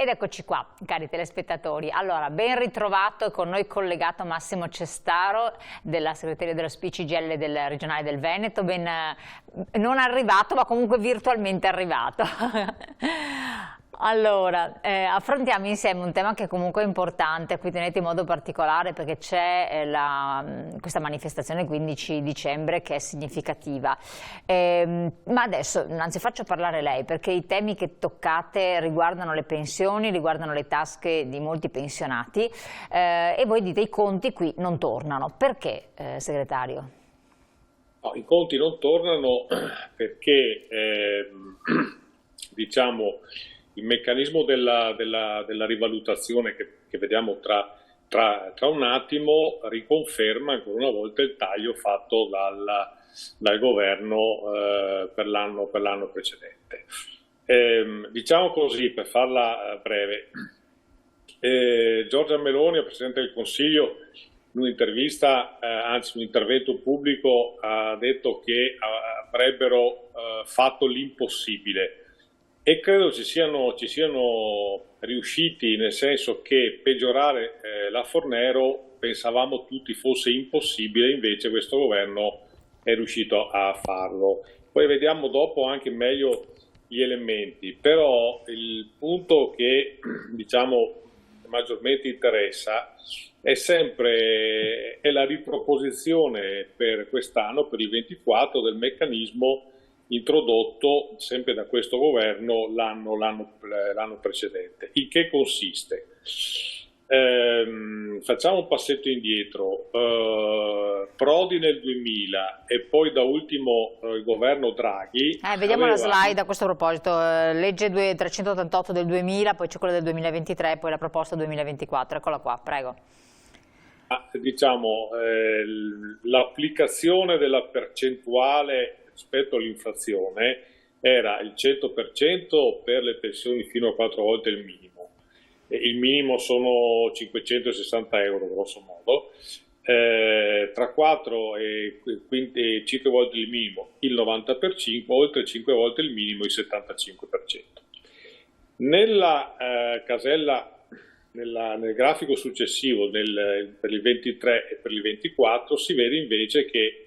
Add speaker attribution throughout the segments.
Speaker 1: Ed eccoci qua, cari telespettatori. Allora, ben ritrovato, è con noi collegato Massimo Cestaro, della segreteria dello CGIL del regionale del Veneto, non arrivato, ma comunque virtualmente arrivato. Allora, affrontiamo insieme un tema che comunque è importante, a cui tenete in modo particolare perché c'è questa manifestazione il 15 dicembre che è significativa. Ma adesso, anzi, faccio parlare lei perché i temi che toccate riguardano le pensioni, riguardano le tasche di molti pensionati e voi dite i conti qui non tornano. Perché, segretario?
Speaker 2: No, i conti non tornano perché, diciamo, il meccanismo della rivalutazione che vediamo tra un attimo riconferma ancora una volta il taglio fatto dal governo per l'anno precedente. Diciamo così, per farla breve, Giorgia Meloni, Presidente del Consiglio, in un'intervista, anzi un intervento pubblico, ha detto che avrebbero fatto l'impossibile. E credo ci siano riusciti, nel senso che peggiorare la Fornero pensavamo tutti fosse impossibile, invece questo governo è riuscito a farlo. Poi vediamo dopo anche meglio gli elementi, però il punto che diciamo maggiormente interessa è la riproposizione per quest'anno, per il 24, del meccanismo introdotto sempre da questo governo l'anno precedente. In che consiste? Facciamo un passetto indietro. Prodi nel 2000 e poi da ultimo il governo Draghi.
Speaker 1: Vediamo la slide a questo proposito. Legge 388 del 2000, poi c'è quella del 2023, poi la proposta 2024. Eccola qua, prego.
Speaker 2: Diciamo, l'applicazione della percentuale rispetto all'inflazione era il 100% per le pensioni fino a 4 volte il minimo. Il minimo sono 560 euro grosso modo, tra 4 e 5 volte il minimo il 90%, oltre 5 volte il minimo il 75%. Nella casella, nel grafico successivo per il 23 e per il 24 si vede invece che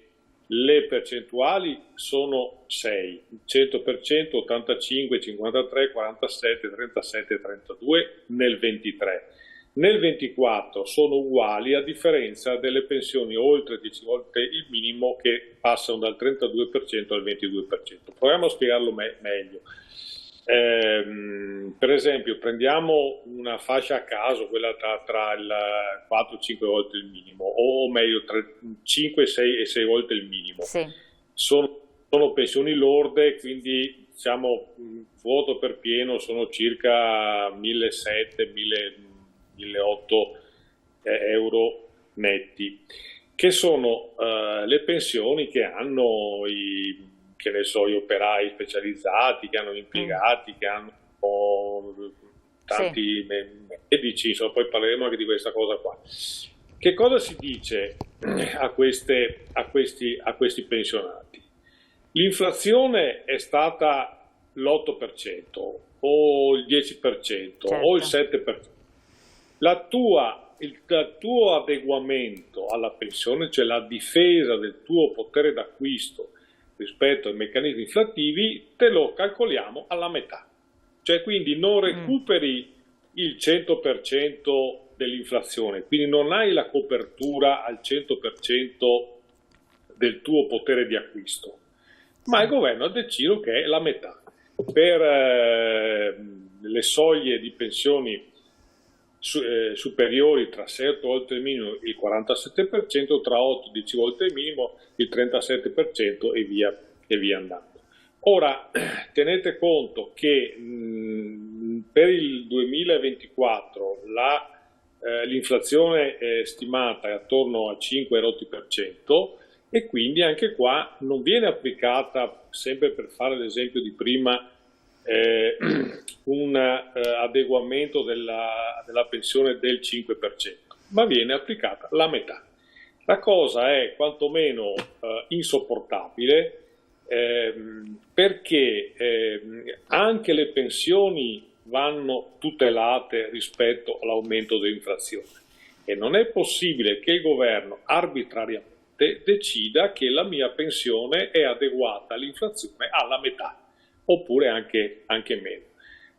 Speaker 2: le percentuali sono 6, 100%, 85, 53, 47, 37 e 32 nel 23. Nel 24 sono uguali, a differenza delle pensioni oltre 10 volte il minimo che passano dal 32% al 22%. Proviamo a spiegarlo meglio. Per esempio, prendiamo una fascia a caso, quella tra il 4-5 volte il minimo, o meglio tra 5, 6 e 6 volte il minimo.
Speaker 1: Sì.
Speaker 2: Sono pensioni lorde, quindi diciamo voto per pieno sono circa 1.700-1.800 euro netti, che sono le pensioni che hanno che ne so, gli operai specializzati, che hanno impiegati, che hanno tanti medici, insomma, poi parleremo anche di questa cosa qua. Che cosa si dice a questi pensionati? L'inflazione è stata l'8% o il 10% certo, o il 7%. Il tuo adeguamento alla pensione, cioè la difesa del tuo potere d'acquisto rispetto ai meccanismi inflattivi, te lo calcoliamo alla metà. Cioè quindi non recuperi il 100% dell'inflazione, quindi non hai la copertura al 100% del tuo potere di acquisto, ma il governo ha deciso che è la metà. Per le soglie di pensioni superiori tra 6 e 8 volte il minimo il 47%, tra 8 e 10 volte il minimo il 37% e via andando. Ora tenete conto che per il 2024 l'inflazione è stimata attorno al 5% e quindi anche qua non viene applicata, sempre per fare l'esempio di prima, un adeguamento della pensione del 5%, ma viene applicata la metà. La cosa è quantomeno insopportabile perché anche le pensioni vanno tutelate rispetto all'aumento dell'inflazione e non è possibile che il governo arbitrariamente decida che la mia pensione è adeguata all'inflazione alla metà oppure anche meno.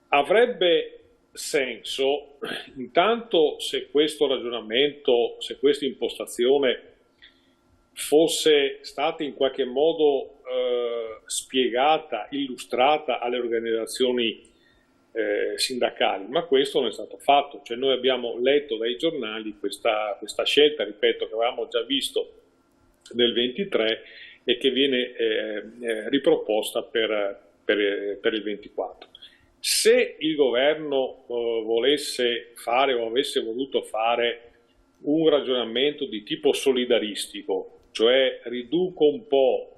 Speaker 2: Avrebbe senso intanto se questo ragionamento, se questa impostazione fosse stata in qualche modo spiegata, illustrata alle organizzazioni sindacali, ma questo non è stato fatto. Cioè noi abbiamo letto dai giornali questa scelta, ripeto, che avevamo già visto nel 23 e che viene riproposta per il 24. Se il governo volesse fare o avesse voluto fare un ragionamento di tipo solidaristico, cioè riduco un po'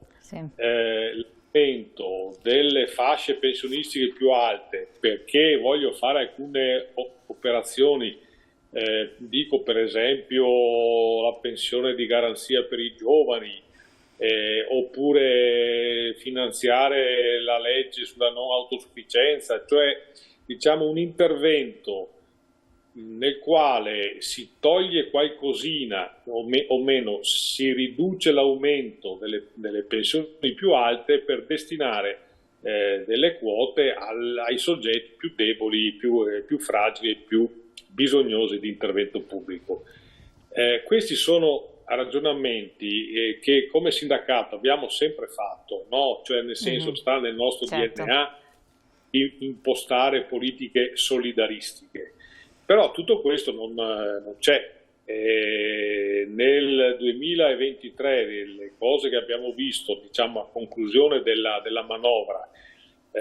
Speaker 2: l'aumento delle fasce pensionistiche più alte perché voglio fare alcune operazioni, dico per esempio la pensione di garanzia per i giovani, oppure finanziare la legge sulla non autosufficienza, cioè diciamo un intervento nel quale si toglie qualcosina o meno, si riduce l'aumento delle pensioni più alte per destinare delle quote ai soggetti più deboli, più fragili e più bisognosi di intervento pubblico. Questi sono ragionamenti che come sindacato abbiamo sempre fatto, no? Cioè nel senso sta nel nostro DNA impostare politiche solidaristiche, però tutto questo non c'è. Nel 2023 le cose che abbiamo visto, diciamo a conclusione della manovra,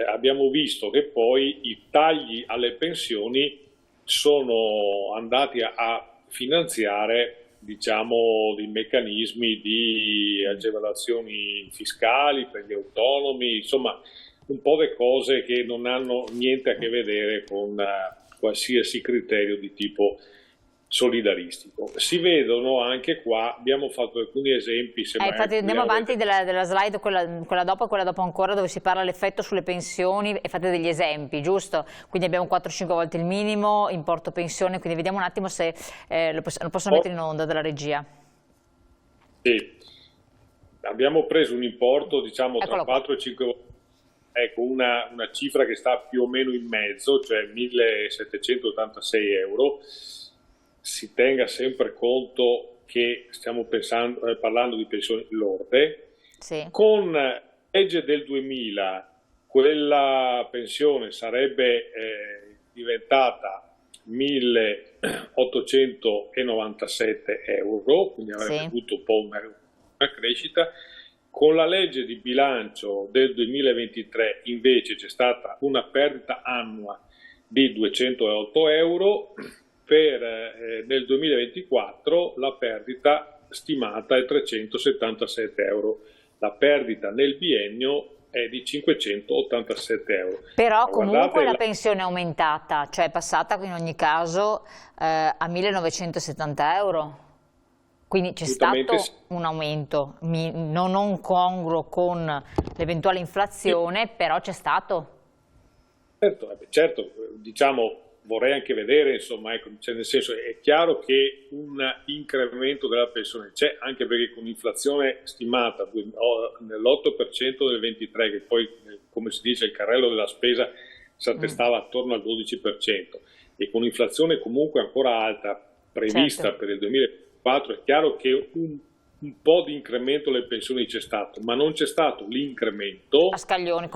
Speaker 2: abbiamo visto che poi i tagli alle pensioni sono andati a finanziare, diciamo, dei meccanismi di agevolazioni fiscali per gli autonomi, insomma un po' di cose che non hanno niente a che vedere con qualsiasi criterio di tipo solidaristico. Si vedono anche qua, abbiamo fatto alcuni esempi.
Speaker 1: Infatti andiamo avanti della slide, quella dopo ancora, dove si parla dell'effetto sulle pensioni e fate degli esempi, giusto? Quindi abbiamo 4-5 volte il minimo, importo pensione, quindi vediamo un attimo se lo possono mettere in onda dalla regia.
Speaker 2: Sì, abbiamo preso un importo diciamo tra 4 e 5 volte. Ecco, una cifra che sta più o meno in mezzo, cioè 1.786 euro. Si tenga sempre conto che stiamo parlando di pensioni lorde.
Speaker 1: Sì.
Speaker 2: Con legge del 2000 quella pensione sarebbe diventata 1.897 euro, quindi avrebbe avuto un po' una crescita. Con la legge di bilancio del 2023 invece c'è stata una perdita annua di 208 euro, nel 2024 la perdita stimata è 377 euro, la perdita nel biennio è di 587 euro.
Speaker 1: Però comunque la pensione è aumentata, cioè è passata in ogni caso a 1.970 euro. Quindi c'è stato un aumento non congruo con l'eventuale inflazione, però c'è stato.
Speaker 2: Certo, diciamo, vorrei anche vedere, insomma, ecco, cioè nel senso è chiaro che un incremento della pensione c'è, anche perché con l'inflazione stimata nell'8% del 23, che poi, come si dice, il carrello della spesa si attestava attorno al 12%, e con l'inflazione comunque ancora alta prevista per il 2024, è chiaro che un po' di incremento delle pensioni c'è stato, ma non c'è stato l'incremento
Speaker 1: a scaglioni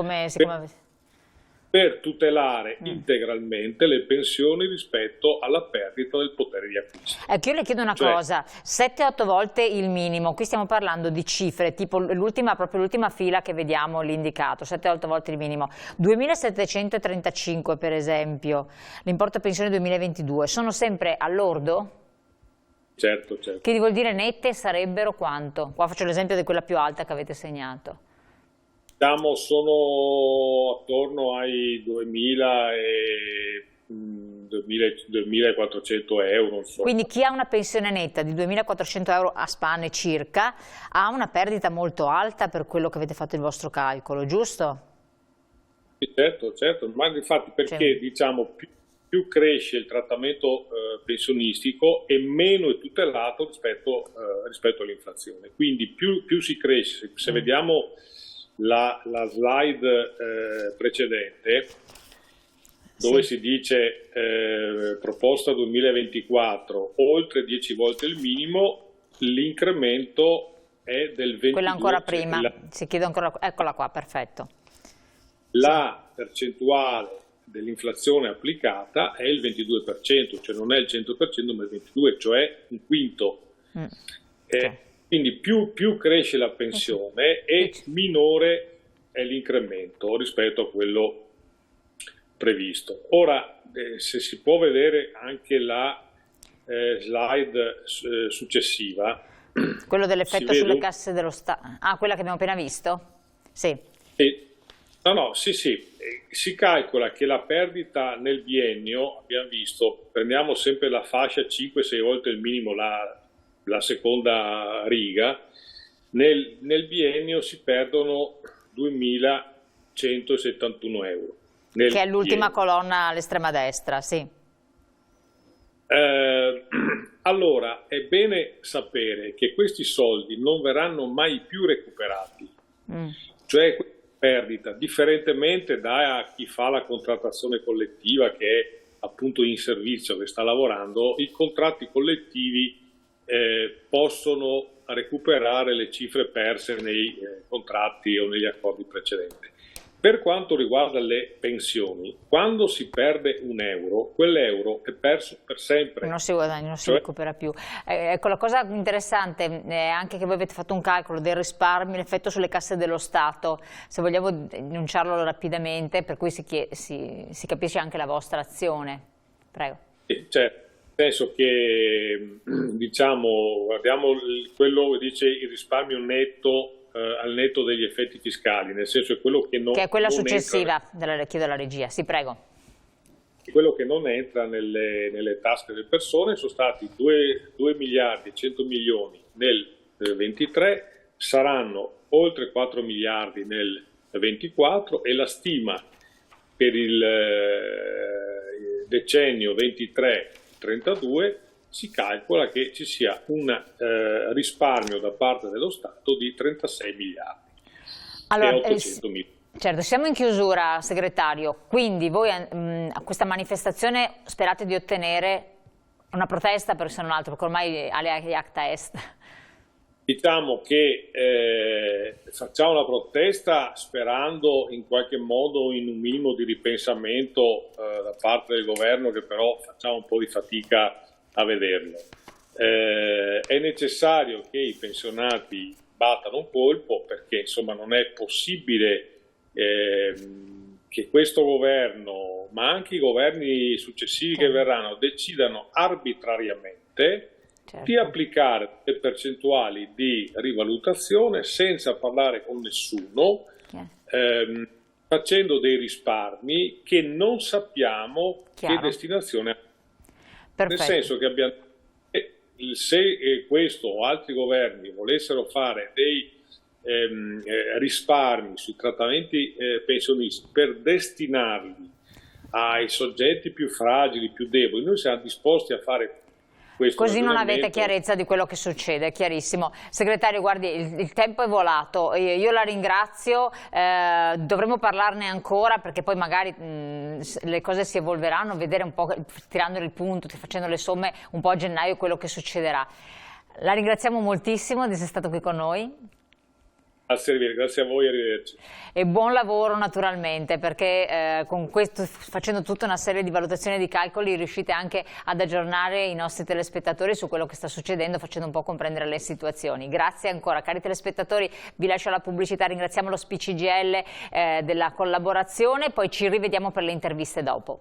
Speaker 2: per tutelare integralmente le pensioni rispetto alla perdita del potere di acquisto.
Speaker 1: Io le chiedo una cosa, 7-8 volte il minimo, qui stiamo parlando di cifre, tipo proprio l'ultima fila che vediamo l'indicato, 7-8 volte il minimo, 2.735 per esempio, l'importo pensione 2022, sono sempre all'ordo?
Speaker 2: Certo.
Speaker 1: Che vuol dire nette sarebbero quanto? Qua faccio l'esempio di quella più alta che avete segnato.
Speaker 2: Sono attorno ai 2.400 euro. Insomma.
Speaker 1: Quindi chi ha una pensione netta di 2.400 euro a spanne circa ha una perdita molto alta per quello che avete fatto il vostro calcolo, giusto?
Speaker 2: Sì, certo, certo, ma infatti perché diciamo più cresce il trattamento pensionistico e meno è tutelato rispetto all'inflazione. Quindi più si cresce, se vediamo la slide precedente, dove si dice proposta 2024, oltre 10 volte il minimo, l'incremento è del 22%.
Speaker 1: Quella ancora prima, si chiede ancora, eccola qua, perfetto.
Speaker 2: La percentuale dell'inflazione applicata è il 22%, cioè non è il 100% ma il 22%, cioè un quinto. Quindi più cresce la pensione e minore è l'incremento rispetto a quello previsto. Ora, se si può vedere anche la slide successiva.
Speaker 1: Quello dell'effetto sulle casse dello Stato. Ah, quella che abbiamo appena visto? Sì.
Speaker 2: Sì. Si calcola che la perdita nel biennio, abbiamo visto, prendiamo sempre la fascia 5-6 volte il minimo, la seconda riga, nel biennio si perdono 2.171 euro.
Speaker 1: Che è l'ultima colonna all'estrema destra, sì.
Speaker 2: Allora, è bene sapere che questi soldi non verranno mai più recuperati. Cioè, perdita, differentemente da chi fa la contrattazione collettiva, che è appunto in servizio, che sta lavorando, i contratti collettivi possono recuperare le cifre perse nei contratti o negli accordi precedenti. Per quanto riguarda le pensioni, quando si perde un euro, quell'euro è perso per sempre.
Speaker 1: Non si guadagna, non si recupera più. Ecco, la cosa interessante è anche che voi avete fatto un calcolo del risparmio, l'effetto sulle casse dello Stato, se vogliamo enunciarlo rapidamente, per cui si capisce anche la vostra azione. Prego.
Speaker 2: Certo. Penso che, diciamo, guardiamo quello che dice il risparmio netto al netto degli effetti fiscali, nel senso è quello che non...
Speaker 1: Che è quella successiva, chiedo alla regia, sì, prego.
Speaker 2: Quello che non entra nelle tasche delle persone. Sono stati 2 miliardi e 100 milioni nel 23, saranno oltre 4 miliardi nel 24 e la stima per il decennio 23-32 si calcola che ci sia un risparmio da parte dello Stato di 36 miliardi e 800 milioni.
Speaker 1: Certo, siamo in chiusura, segretario, quindi voi a questa manifestazione sperate di ottenere una protesta, perché se non altro, perché ormai alle acta est.
Speaker 2: Diciamo che facciamo la protesta sperando in qualche modo in un minimo di ripensamento da parte del governo, che però facciamo un po' di fatica a vederlo. È necessario che i pensionati battano un colpo, perché insomma non è possibile che questo governo, ma anche i governi successivi che verranno, decidano arbitrariamente di applicare le percentuali di rivalutazione senza parlare con nessuno, facendo dei risparmi che non sappiamo che destinazione ha. Nel senso che se questo o altri governi volessero fare dei risparmi sui trattamenti pensionistici per destinarli ai soggetti più fragili, più deboli, noi siamo disposti a fare questo.
Speaker 1: Così non avete chiarezza di quello che succede, è chiarissimo. Segretario, guardi, il tempo è volato, io la ringrazio, dovremo parlarne ancora, perché poi magari le cose si evolveranno, vedere un po', tirando il punto, facendo le somme, un po' a gennaio quello che succederà. La ringraziamo moltissimo di essere stato qui con noi.
Speaker 2: A servire, grazie a voi, arrivederci.
Speaker 1: E buon lavoro naturalmente, perché con questo, facendo tutta una serie di valutazioni e di calcoli, riuscite anche ad aggiornare i nostri telespettatori su quello che sta succedendo, facendo un po' comprendere le situazioni. Grazie ancora, cari telespettatori, vi lascio la pubblicità, ringraziamo lo SPI CGIL della collaborazione, poi ci rivediamo per le interviste dopo.